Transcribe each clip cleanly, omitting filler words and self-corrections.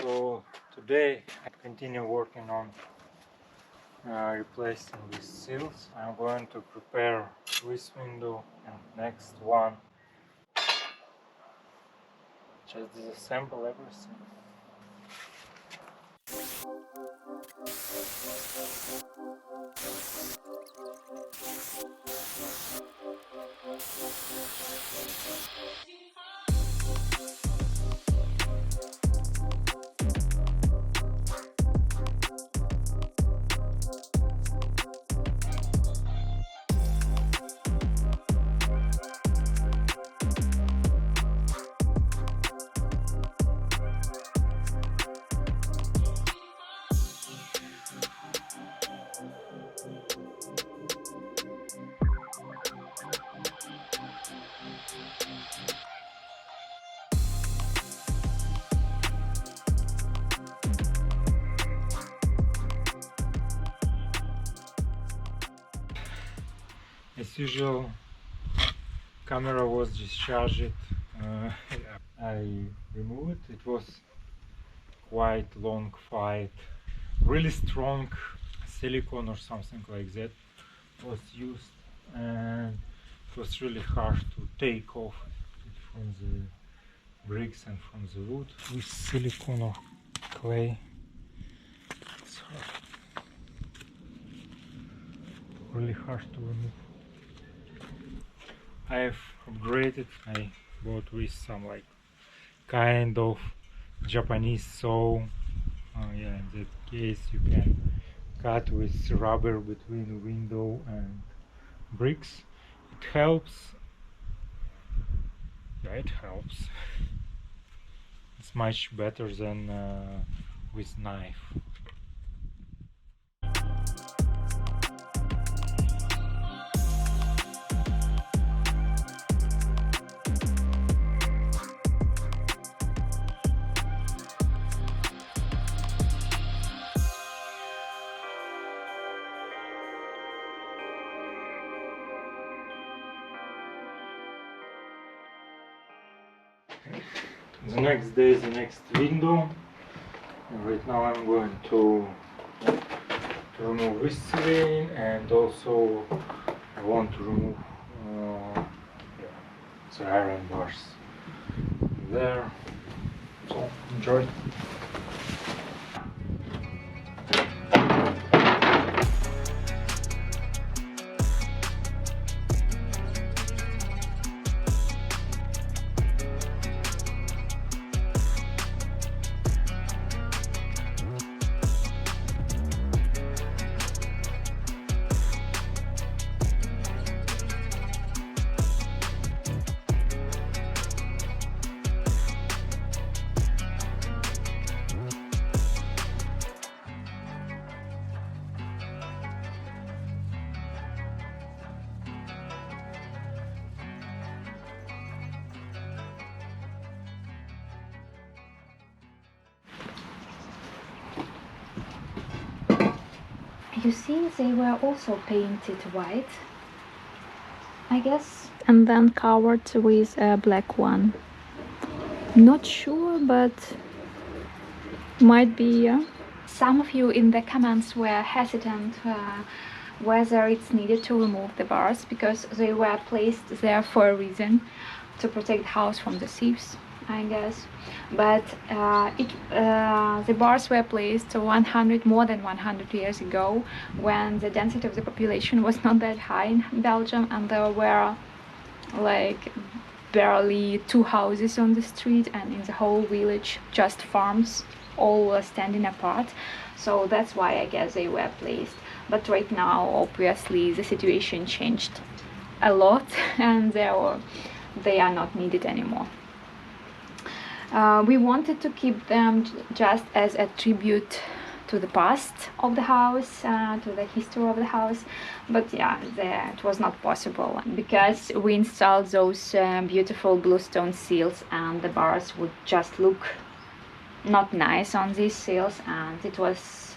So today I continue working on replacing these sills. I'm going to prepare this window and next one. Just disassemble everything. As usual, camera was discharged. I removed it. It was quite long fight. Really strong silicone or something like that was used, and it was really hard to take off it from the bricks and from the wood. With silicone or clay, it's hard. Really hard to remove. I've upgraded. I bought with some like kind of Japanese saw. Yeah, in that case you can cut with rubber between window and bricks. It helps. Yeah, it helps. It's much better than with knife. The next day, the next window. And right now I'm going to remove this ceiling, and also I want to remove the iron bars there. So enjoy. You see, they were also painted white, I guess, and then covered with a black one. Not sure, but might be. Some of you in the comments were hesitant whether it's needed to remove the bars, because they were placed there for a reason, to protect the house from the thieves, I guess. But the bars were placed more than 100 years ago, when the density of the population was not that high in Belgium, and there were like barely 2 houses on the street, and in the whole village just farms, all standing apart. So that's why I guess they were placed. But right now, obviously, the situation changed a lot, and they are not needed anymore. We wanted to keep them just as a tribute to the past of the house, to the history of the house, but yeah, it was not possible, because we installed those beautiful bluestone seals, and the bars would just look not nice on these seals, and it was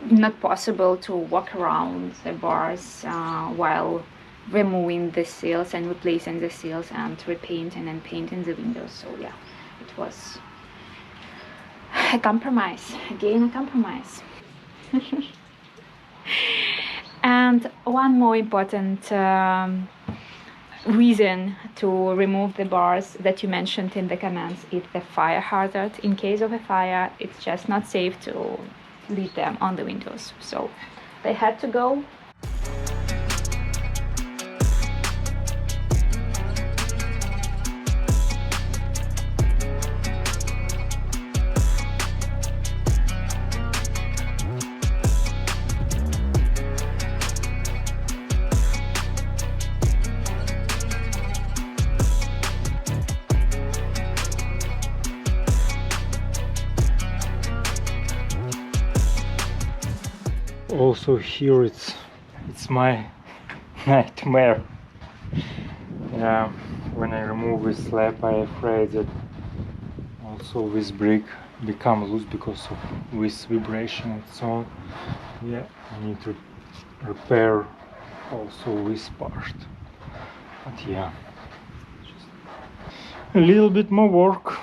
not possible to walk around the bars while removing the seals and replacing the seals and repainting and painting the windows. So yeah, it was a compromise, again a compromise. And one more important reason to remove the bars that you mentioned in the comments is the fire hazard. In case of a fire, it's just not safe to leave them on the windows, so they had to go. Also here it's my nightmare. Yeah, when I remove this slab, I'm afraid that also this brick become loose because of this vibration and so on. Yeah, I need to repair also this part. But yeah, just a little bit more work.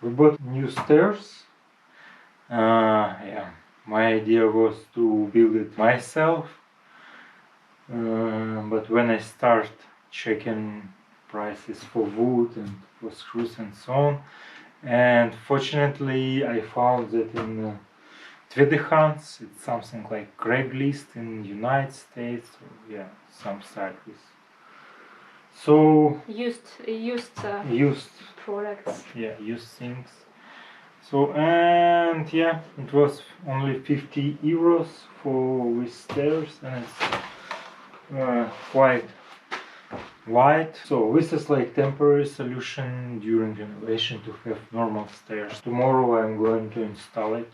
We bought new stairs. Yeah, my idea was to build it myself, but when I start checking prices for wood and for screws and so on, and fortunately I found that in Tweedehands, it's something like Craigslist in United States, or yeah, some site with. So Used products. Yeah, used things. So, and yeah, it was only 50 euros for these stairs, and it's quite wide. So this is like temporary solution during renovation to have normal stairs. Tomorrow I'm going to install it.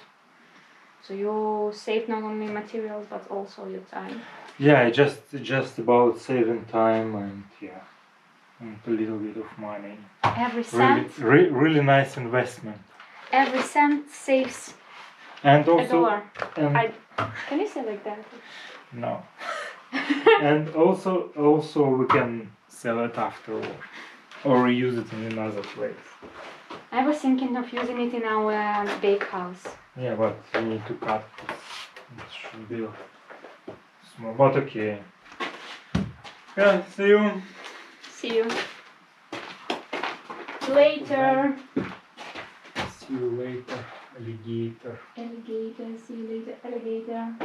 So you save not only materials but also your time. Yeah, just about saving time and yeah, and a little bit of money. Every cent. Really nice investment. Every cent saves and also, a dollar. And can you say like that? No. And also we can sell it afterward or reuse it in another place. I was thinking of using it in our bakehouse. Yeah, but we need to cut this. It should be small, but okay. Yeah, see you. See you later. See you later, alligator. Alligator, see you later, alligator.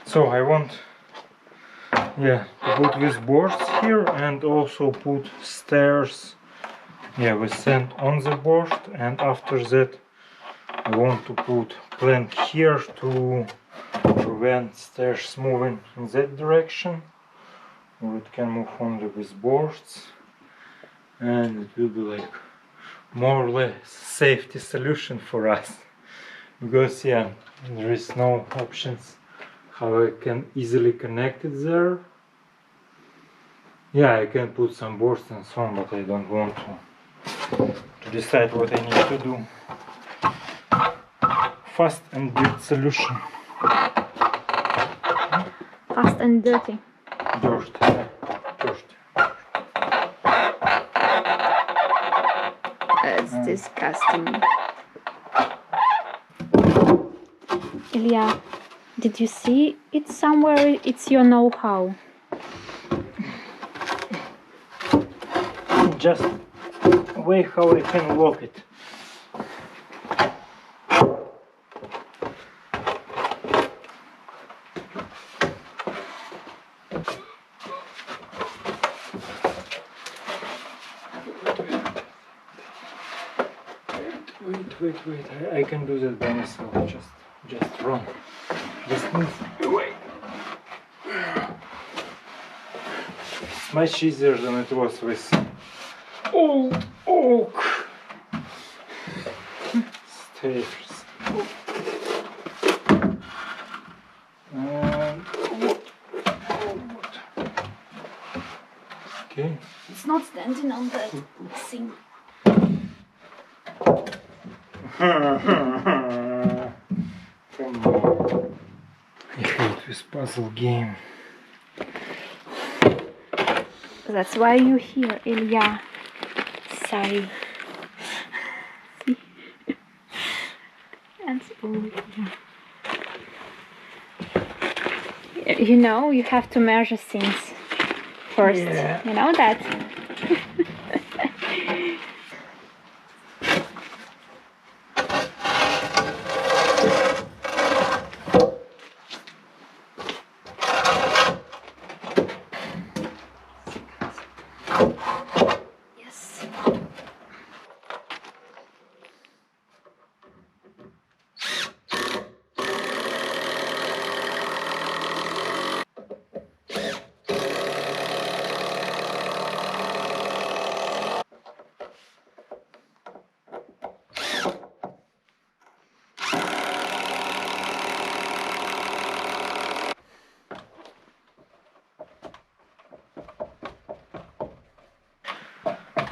So I want, yeah, to put these boards here and also put stairs, yeah, with sand on the board, and after that I want to put plank here to prevent stairs moving in that direction, or it can move only with boards, and it will be like more or less safety solution for us, because yeah, there is no options how I can easily connect it there. Yeah, I can put some boards and so on, but I don't want to decide what I need to do. Fast and good solution. Fast and dirty. Dirt, yeah, dirt. It's disgusting. Ilya, did you see it somewhere? It's your know-how. Just way how I can lock it. Wait, I can do that by myself, just run. Just move away. It's much easier than it was with old oak stairs. And okay. It's not standing on the sink. Come on. I hate this puzzle game. That's why you're here, Ilya. Sorry. That's all. You know, you have to measure things first. Yeah. You know that? Yes.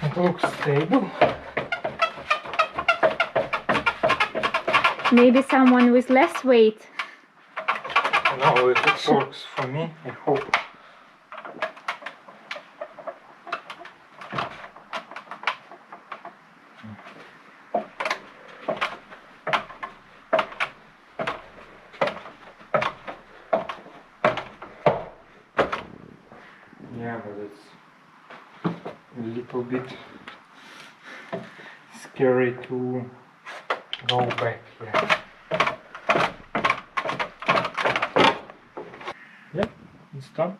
It looks stable. Maybe someone with less weight. No, if it works for me, I hope. Yeah, but it's a little bit scary to go back here. Yeah, it's done.